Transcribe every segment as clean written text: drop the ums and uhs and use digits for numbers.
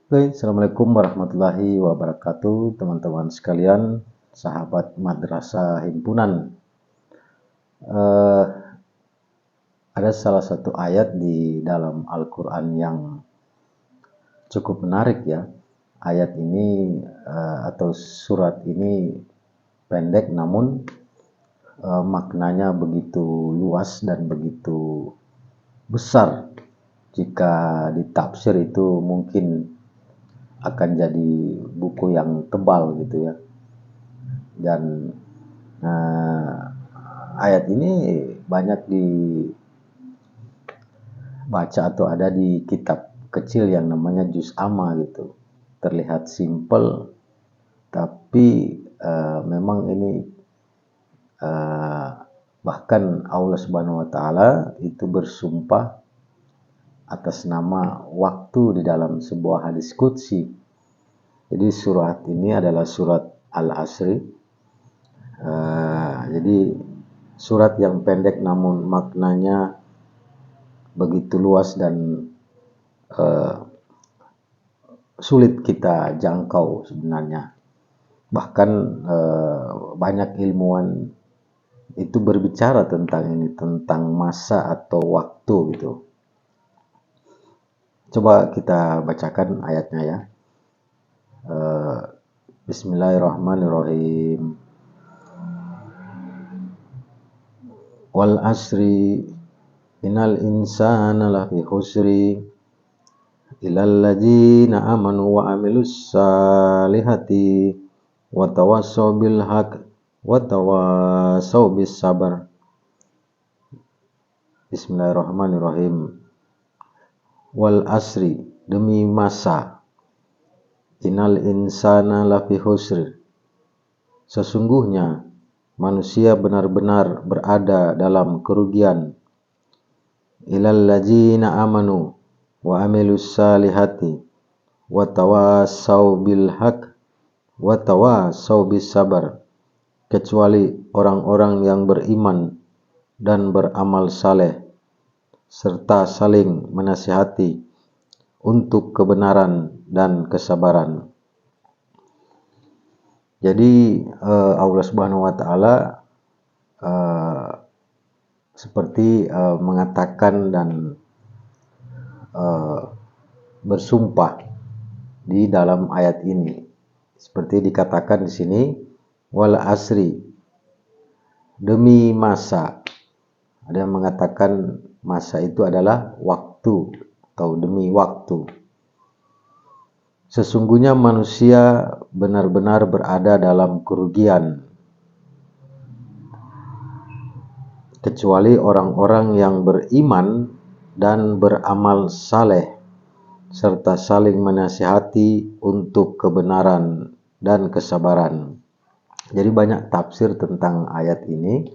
Oke, Assalamualaikum warahmatullahi wabarakatuh, teman-teman sekalian, sahabat madrasah himpunan. Eh, ada salah satu ayat di dalam Al-Quran yang cukup menarik ya. Ayat ini atau surat ini pendek namun maknanya begitu luas dan begitu besar. Jika ditafsir itu mungkin akan jadi buku yang tebal gitu ya. Dan ayat ini banyak dibaca atau ada di kitab kecil yang namanya Juz Amma gitu. Terlihat simple, tapi memang ini bahkan Allah Subhanahu wa taala itu bersumpah atas nama waktu di dalam sebuah hadis qudsi. Jadi surat ini adalah surat Al-Asri. Jadi surat yang pendek namun maknanya begitu luas dan sulit kita jangkau sebenarnya. Bahkan banyak ilmuwan itu berbicara tentang ini, tentang masa atau waktu gitu. Coba kita bacakan ayatnya ya. Bismillahirrahmanirrahim. Wal asri innal insana lafi khusri illal ladzina amanu wa amilus salihati wa tawassaw bil haqq wa tawassaw bis sabar. Bismillahirrahmanirrahim. Wal asri, demi masa. Innal insana lafi khusr, sesungguhnya manusia benar-benar berada dalam kerugian. Illal ladzina amanu wa amilus salihati wa tawassaw bil haqq wa tawassaw bis sabar, kecuali orang-orang yang beriman dan beramal saleh serta saling menasihati untuk kebenaran dan kesabaran. Jadi Allah Subhanahu wa taala seperti mengatakan dan bersumpah di dalam ayat ini. Seperti dikatakan di sini, wal asri, demi masa. Ada yang mengatakan masa itu adalah waktu atau demi waktu. Sesungguhnya manusia benar-benar berada dalam kerugian, kecuali orang-orang yang beriman dan beramal saleh serta saling menasihati untuk kebenaran dan kesabaran. Jadi banyak tafsir tentang ayat ini.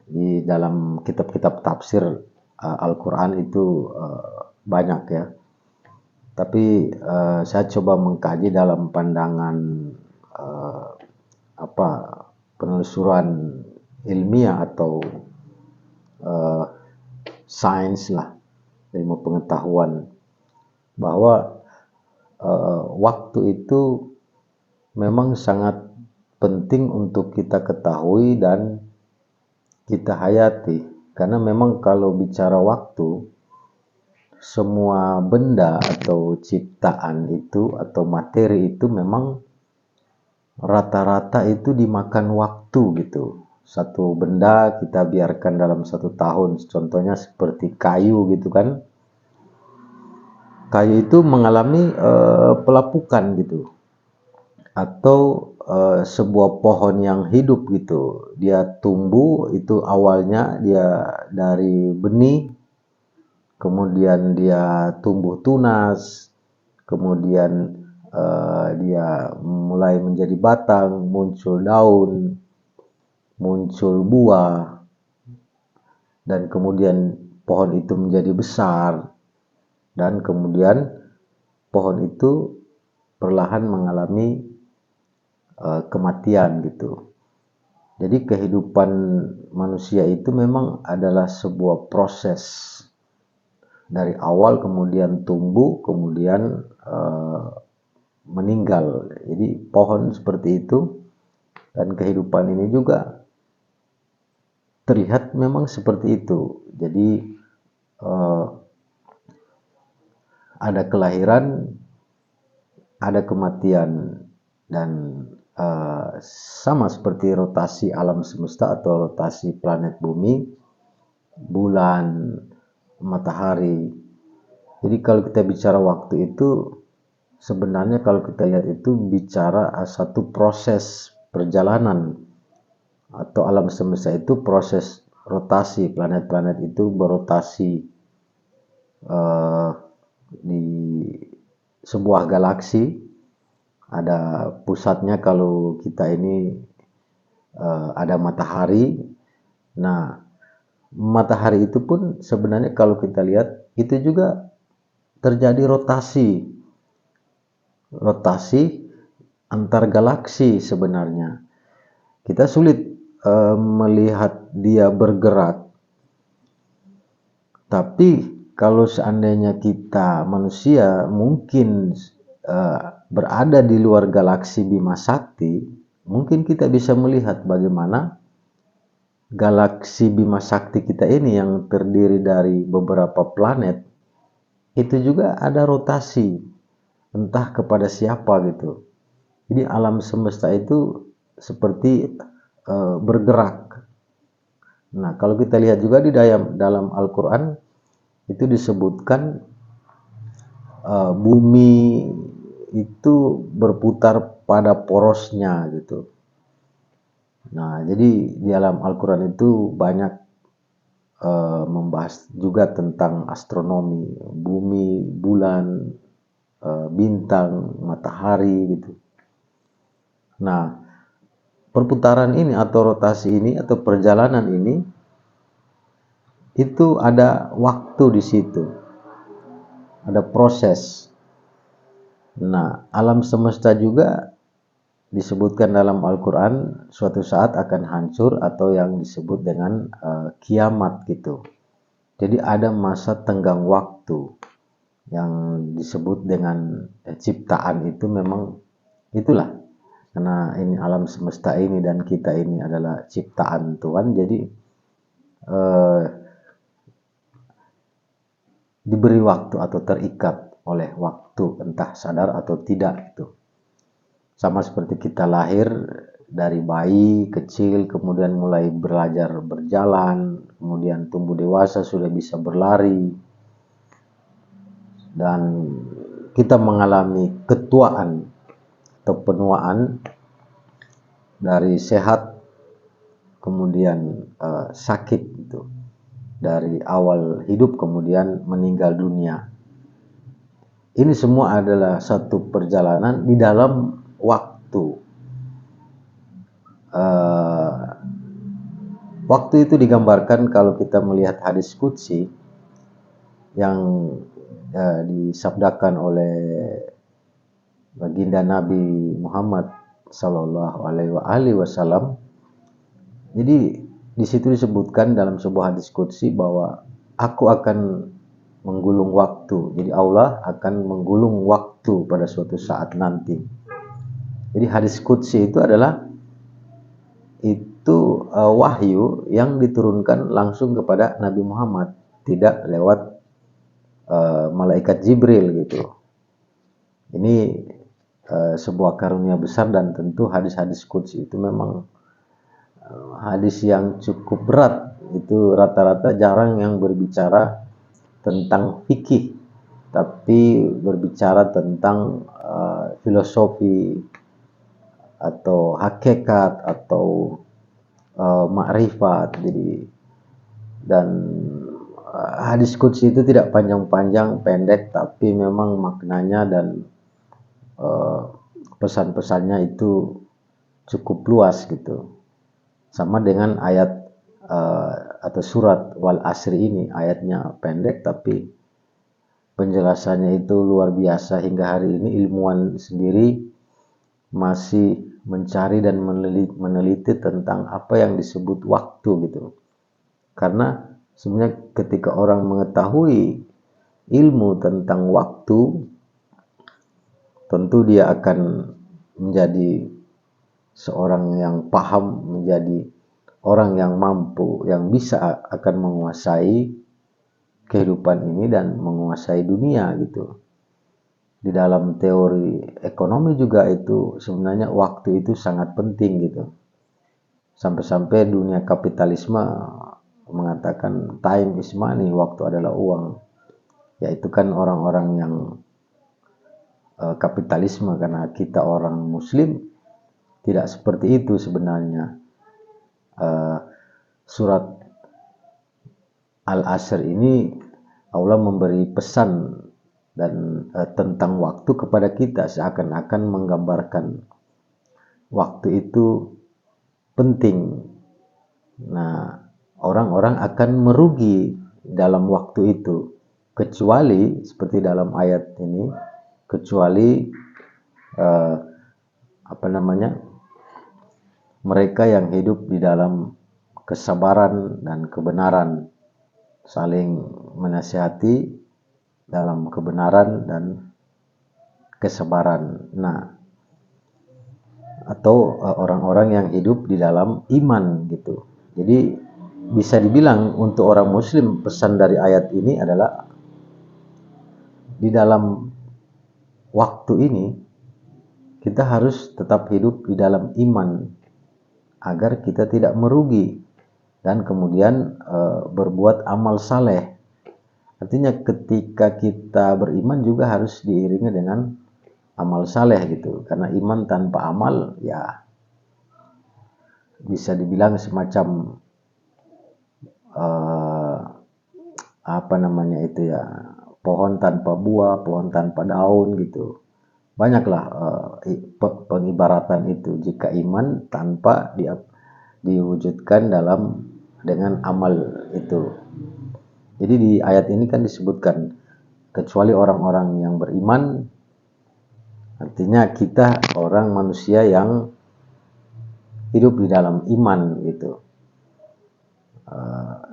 Di dalam kitab-kitab tafsir Al-Quran itu banyak ya. Tapi saya coba mengkaji dalam pandangan penelusuran ilmiah atau sains lah, ilmu pengetahuan, bahwa waktu itu memang sangat penting untuk kita ketahui dan kita hayati, karena memang kalau bicara waktu, semua benda atau ciptaan itu atau materi itu memang rata-rata itu dimakan waktu gitu. Satu benda kita biarkan dalam 1 tahun, contohnya seperti kayu gitu kan. Kayu itu mengalami pelapukan gitu, atau sebuah pohon yang hidup gitu, dia tumbuh itu awalnya dia dari benih, kemudian dia tumbuh tunas, kemudian dia mulai menjadi batang, muncul daun, muncul buah, dan kemudian pohon itu menjadi besar, dan kemudian pohon itu perlahan mengalami kematian gitu. Jadi kehidupan manusia itu memang adalah sebuah proses dari awal kemudian tumbuh kemudian meninggal. Jadi pohon seperti itu, dan kehidupan ini juga terlihat memang seperti itu. Jadi ada kelahiran, ada kematian, dan sama seperti rotasi alam semesta atau rotasi planet bumi, bulan, matahari. Jadi kalau kita bicara waktu itu, sebenarnya kalau kita lihat itu bicara satu proses perjalanan, atau alam semesta itu proses rotasi. Planet-planet itu berotasi di sebuah galaksi. Ada pusatnya, kalau kita ini ada matahari. Nah, matahari itu pun sebenarnya kalau kita lihat itu juga terjadi rotasi antar galaksi sebenarnya. Kita sulit melihat dia bergerak, tapi kalau seandainya kita manusia mungkin berada di luar galaksi Bima Sakti, mungkin kita bisa melihat bagaimana galaksi Bima Sakti kita ini yang terdiri dari beberapa planet itu juga ada rotasi, entah kepada siapa gitu. Jadi alam semesta itu seperti bergerak. Nah, kalau kita lihat juga di dalam Al-Quran itu disebutkan bumi itu berputar pada porosnya gitu. Nah, jadi di dalam Al-Quran itu banyak membahas juga tentang astronomi, bumi, bulan, bintang, matahari gitu. Nah, perputaran ini atau rotasi ini atau perjalanan ini itu ada waktu di situ, ada proses. Nah, alam semesta juga disebutkan dalam Al-Quran suatu saat akan hancur atau yang disebut dengan kiamat gitu. Jadi ada masa tenggang waktu yang disebut dengan ciptaan. Itu memang itulah, karena ini alam semesta ini dan kita ini adalah ciptaan Tuhan, jadi diberi waktu atau terikat oleh waktu, entah sadar atau tidak. Itu sama seperti kita lahir dari bayi kecil, kemudian mulai belajar berjalan, kemudian tumbuh dewasa sudah bisa berlari, dan kita mengalami ketuaan atau penuaan, dari sehat kemudian sakit gitu, dari awal hidup kemudian meninggal dunia. Ini semua adalah satu perjalanan di dalam waktu. Waktu itu digambarkan kalau kita melihat hadis qudsi yang disabdakan oleh baginda Nabi Muhammad Sallallahu Alaihi Wasallam. Jadi di situ disebutkan dalam sebuah hadis qudsi bahwa aku akan menggulung waktu. Jadi Allah akan menggulung waktu pada suatu saat nanti. Jadi hadis qudsi itu adalah wahyu yang diturunkan langsung kepada Nabi Muhammad, tidak lewat malaikat Jibril gitu. Ini sebuah karunia besar, dan tentu hadis-hadis qudsi itu memang hadis yang cukup berat. Itu rata-rata jarang yang berbicara tentang fikih, tapi berbicara tentang filosofi atau hakikat atau ma'rifat. Jadi, dan hadis qudsi itu tidak panjang-panjang, pendek, tapi memang maknanya dan pesan-pesannya itu cukup luas gitu. Sama dengan ayat atau surat wal asri ini, ayatnya pendek tapi penjelasannya itu luar biasa. Hingga hari ini ilmuwan sendiri masih mencari dan meneliti tentang apa yang disebut waktu gitu. Karena sebenarnya ketika orang mengetahui ilmu tentang waktu, tentu dia akan menjadi seorang yang paham, menjadi orang yang mampu, yang bisa akan menguasai kehidupan ini dan menguasai dunia gitu. Di dalam teori ekonomi juga itu sebenarnya waktu itu sangat penting gitu. Sampai-sampai dunia kapitalisme mengatakan time is money, waktu adalah uang. Yaitu kan orang-orang yang kapitalisme, karena kita orang muslim tidak seperti itu sebenarnya. Surat Al-Asr ini Allah memberi pesan dan tentang waktu kepada kita, seakan-akan menggambarkan waktu itu penting. Nah, orang-orang akan merugi dalam waktu itu, kecuali seperti dalam ayat ini, kecuali mereka yang hidup di dalam kesabaran dan kebenaran, saling menasihati dalam kebenaran dan kesabaran. Nah, atau orang-orang yang hidup di dalam iman gitu. Jadi bisa dibilang untuk orang muslim pesan dari ayat ini adalah di dalam waktu ini kita harus tetap hidup di dalam iman agar kita tidak merugi dan kemudian berbuat amal saleh. Artinya ketika kita beriman juga harus diiringi dengan amal saleh gitu, karena iman tanpa amal ya bisa dibilang semacam pohon tanpa buah, pohon tanpa daun gitu. Banyaklah pengibaratan itu jika iman tanpa diwujudkan dengan amal itu. Jadi di ayat ini kan disebutkan kecuali orang-orang yang beriman, artinya kita orang manusia yang hidup di dalam iman gitu.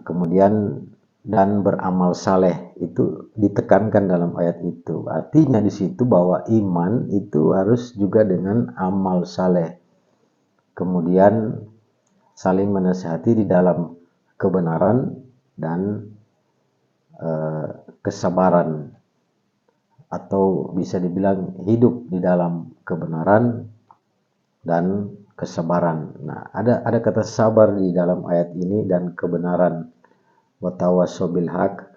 Kemudian dan beramal saleh itu ditekankan dalam ayat itu. Artinya di situ bahwa iman itu harus juga dengan amal saleh. Kemudian saling menasihati di dalam kebenaran dan kesabaran, atau bisa dibilang hidup di dalam kebenaran dan kesabaran. Nah, ada kata sabar di dalam ayat ini dan kebenaran. Watawassaw bil haq,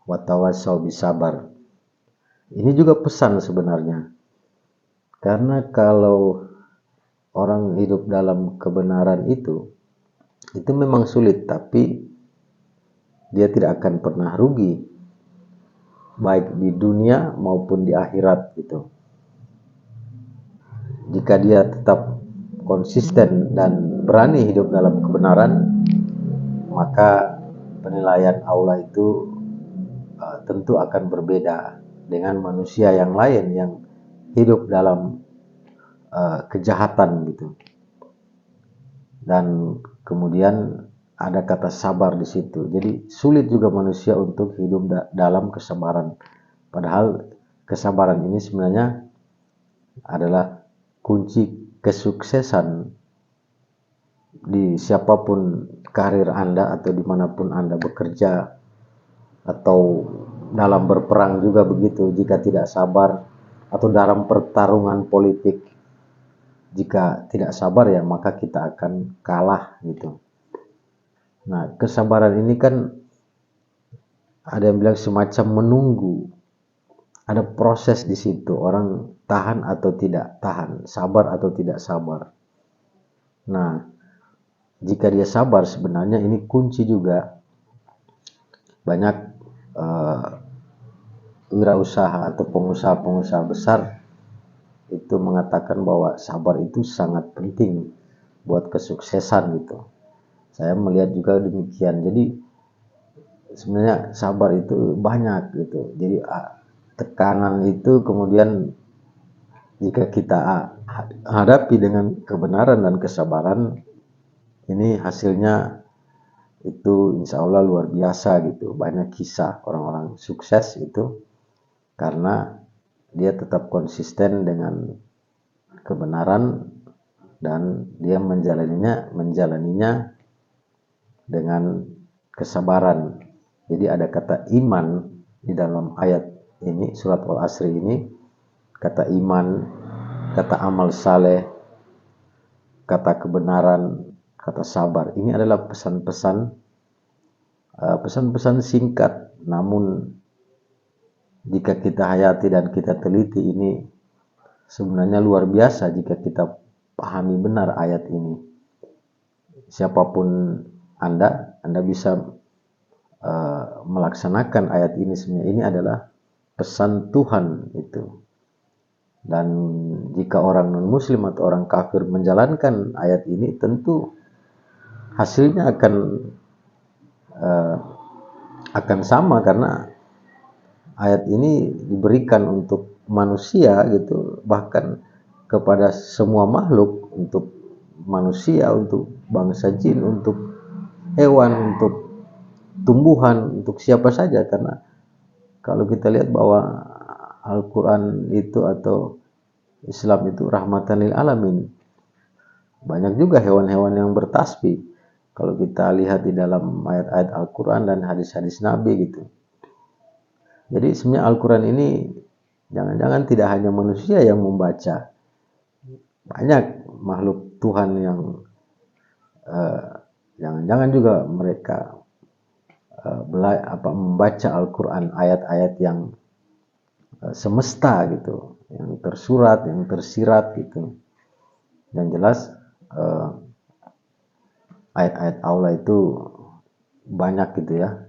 watawassaw bisabar. Ini juga pesan sebenarnya. Karena kalau orang hidup dalam kebenaran itu memang sulit, tapi dia tidak akan pernah rugi, baik di dunia maupun di akhirat gitu. Jika dia tetap konsisten dan berani hidup dalam kebenaran, maka penilaian Allah itu tentu akan berbeda dengan manusia yang lain yang hidup dalam kejahatan gitu. Dan kemudian ada kata sabar di situ. Jadi sulit juga manusia untuk hidup dalam kesabaran. Padahal kesabaran ini sebenarnya adalah kunci kesuksesan di siapapun karir Anda atau dimanapun Anda bekerja, atau dalam berperang juga begitu. Jika tidak sabar, atau dalam pertarungan politik, jika tidak sabar ya maka kita akan kalah gitu. Nah, kesabaran ini kan ada yang bilang semacam menunggu. Ada proses di situ, orang tahan atau tidak tahan, sabar atau tidak sabar. Nah, jika dia sabar sebenarnya ini kunci juga. Banyak wirausaha atau pengusaha-pengusaha besar itu mengatakan bahwa sabar itu sangat penting buat kesuksesan gitu. Saya melihat juga demikian. Jadi sebenarnya sabar itu banyak gitu. Jadi tekanan itu kemudian jika kita hadapi dengan kebenaran dan kesabaran, ini hasilnya itu insya Allah luar biasa gitu. Banyak kisah orang-orang sukses itu karena dia tetap konsisten dengan kebenaran dan dia menjalaninya dengan kesabaran. Jadi ada kata iman di dalam ayat ini, surat Al-Asri ini, kata iman, kata amal saleh, kata kebenaran, kata sabar. Ini adalah pesan-pesan singkat, namun jika kita hayati dan kita teliti, ini sebenarnya luar biasa jika kita pahami benar ayat ini. Siapapun Anda bisa melaksanakan ayat ini. Sebenarnya ini adalah pesan Tuhan itu. Dan jika orang non-muslim atau orang kafir menjalankan ayat ini, tentu hasilnya akan sama, karena ayat ini diberikan untuk manusia gitu, bahkan kepada semua makhluk, untuk manusia, untuk bangsa jin, untuk hewan, untuk tumbuhan, untuk siapa saja. Karena kalau kita lihat bahwa Al-Quran itu atau Islam itu rahmatan lil alamin, banyak juga hewan-hewan yang bertasbih kalau kita lihat di dalam ayat-ayat Al-Quran dan hadis-hadis Nabi gitu. Jadi sebenarnya Al-Quran ini jangan-jangan tidak hanya manusia yang membaca, banyak makhluk Tuhan yang jangan-jangan juga mereka membaca Al-Quran, ayat-ayat yang semesta gitu, yang tersurat, yang tersirat gitu. Dan jelas ayat-ayat Allah itu banyak gitu ya,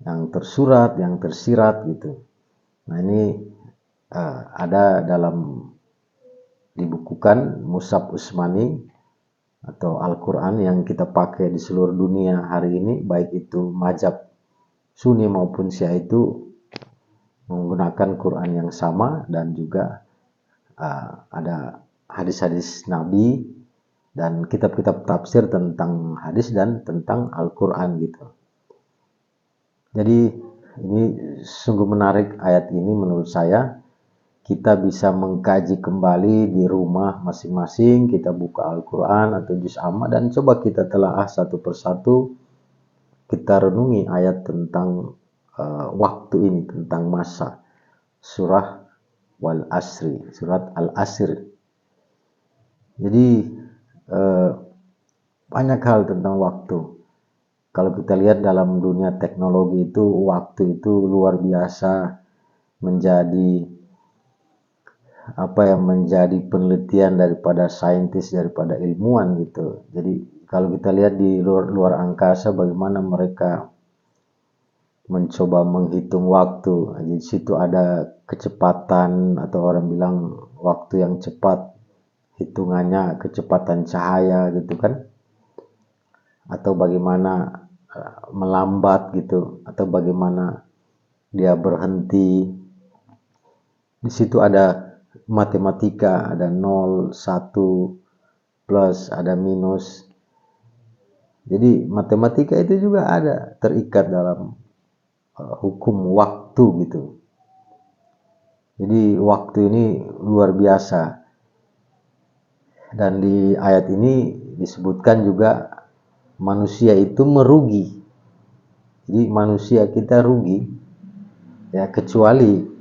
yang tersurat, yang tersirat gitu. Nah ini ada dibukukan Mushaf Utsmani atau Al-Quran yang kita pakai di seluruh dunia hari ini, baik itu mazhab Sunni maupun Syiah, itu menggunakan Quran yang sama, dan juga ada hadis-hadis Nabi dan kitab-kitab tafsir tentang hadis dan tentang Al-Quran gitu. Jadi ini sungguh menarik ayat ini menurut saya. Kita bisa mengkaji kembali di rumah masing-masing, kita buka Al-Quran atau juz amma dan coba kita telaah satu persatu, kita renungi ayat tentang waktu ini, tentang masa. Surah Wal Asri, surat Al-Asr. Jadi banyak hal tentang waktu. Kalau kita lihat dalam dunia teknologi itu, waktu itu luar biasa menjadi menjadi penelitian daripada saintis, daripada ilmuwan gitu. Jadi kalau kita lihat di luar angkasa, bagaimana mereka mencoba menghitung waktu. Jadi di situ ada kecepatan, atau orang bilang waktu yang cepat, hitungannya kecepatan cahaya gitu kan, atau bagaimana melambat gitu, atau bagaimana dia berhenti. Di situ ada matematika, ada 0, 1, plus, ada minus. Jadi matematika itu juga ada terikat dalam hukum waktu gitu. Jadi waktu ini luar biasa. Dan di ayat ini disebutkan juga manusia itu merugi. Jadi manusia kita rugi ya, kecuali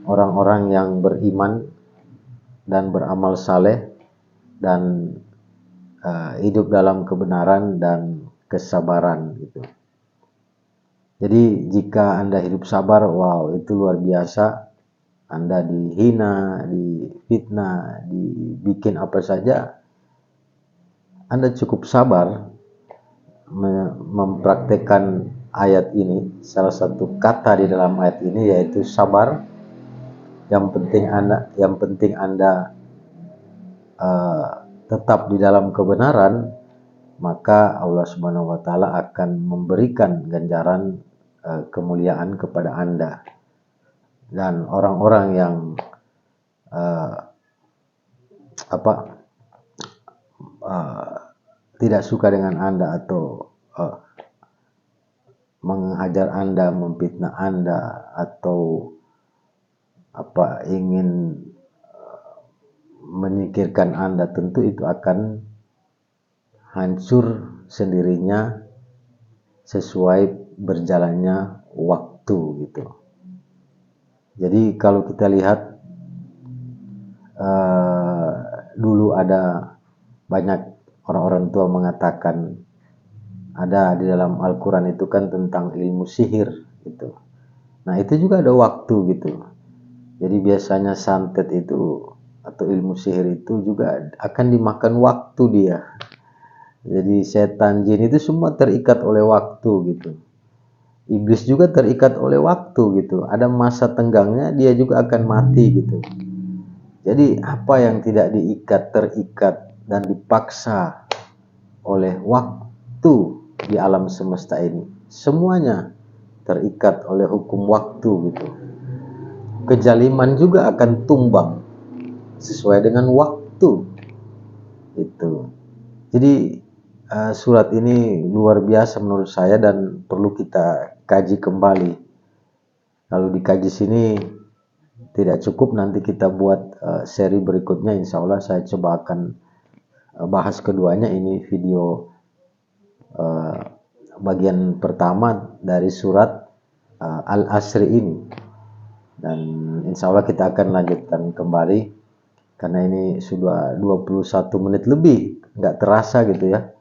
orang-orang yang beriman dan beramal saleh dan hidup dalam kebenaran dan kesabaran gitu. Jadi jika Anda hidup sabar, wow, itu luar biasa. Anda dihina, difitnah, dibikin apa saja, Anda cukup sabar mempraktekkan ayat ini. Salah satu kata di dalam ayat ini yaitu sabar. Yang penting Anda tetap di dalam kebenaran, maka Allah Subhanahu wa taala akan memberikan ganjaran kemuliaan kepada Anda. Dan orang-orang yang tidak suka dengan Anda atau menghajar Anda, memfitnah Anda, atau ingin menyingkirkan Anda, tentu itu akan hancur sendirinya sesuai berjalannya waktu gitu. Jadi kalau kita lihat dulu ada banyak orang-orang tua mengatakan, ada di dalam Al-Quran itu kan tentang ilmu sihir gitu. Nah itu juga ada waktu gitu. Jadi biasanya santet itu atau ilmu sihir itu juga akan dimakan waktu dia. Jadi setan, jin itu semua terikat oleh waktu gitu. Iblis juga terikat oleh waktu gitu. Ada masa tenggangnya, dia juga akan mati gitu. Jadi apa yang tidak diikat, terikat dan dipaksa oleh waktu di alam semesta ini, semuanya terikat oleh hukum waktu gitu. Kejaliman juga akan tumbang sesuai dengan waktu itu. Jadi surat ini luar biasa menurut saya dan perlu kita kaji kembali. Kalau dikaji sini tidak cukup, nanti kita buat seri berikutnya. Insya Allah saya coba akan bahas keduanya. Ini video bagian pertama dari surat Al-Asri ini, dan insya Allah kita akan lanjutkan kembali karena ini sudah 21 menit lebih, nggak terasa gitu ya.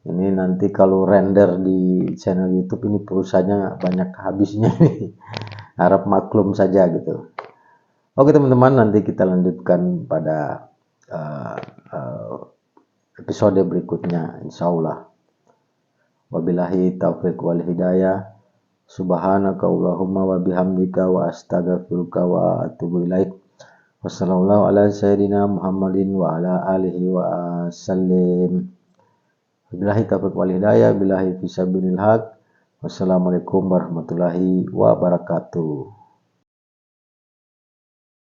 Ini nanti kalau render di channel YouTube ini pulsanya banyak habisnya nih. Harap maklum saja gitu. Oke teman-teman, nanti kita lanjutkan pada episode berikutnya insya Allah. Wabillahi taufiq wal hidayah. Subhanaka Allahumma wa bihamdika wa astaghfiruka wa atubu ilaik. Wassallallahu ala sayyidina Muhammadin wa ala alihi wa sallim. Wabillahi taufiq wal hidayah, billahi fisabilil haq. Wassalamualaikum warahmatullahi wabarakatuh.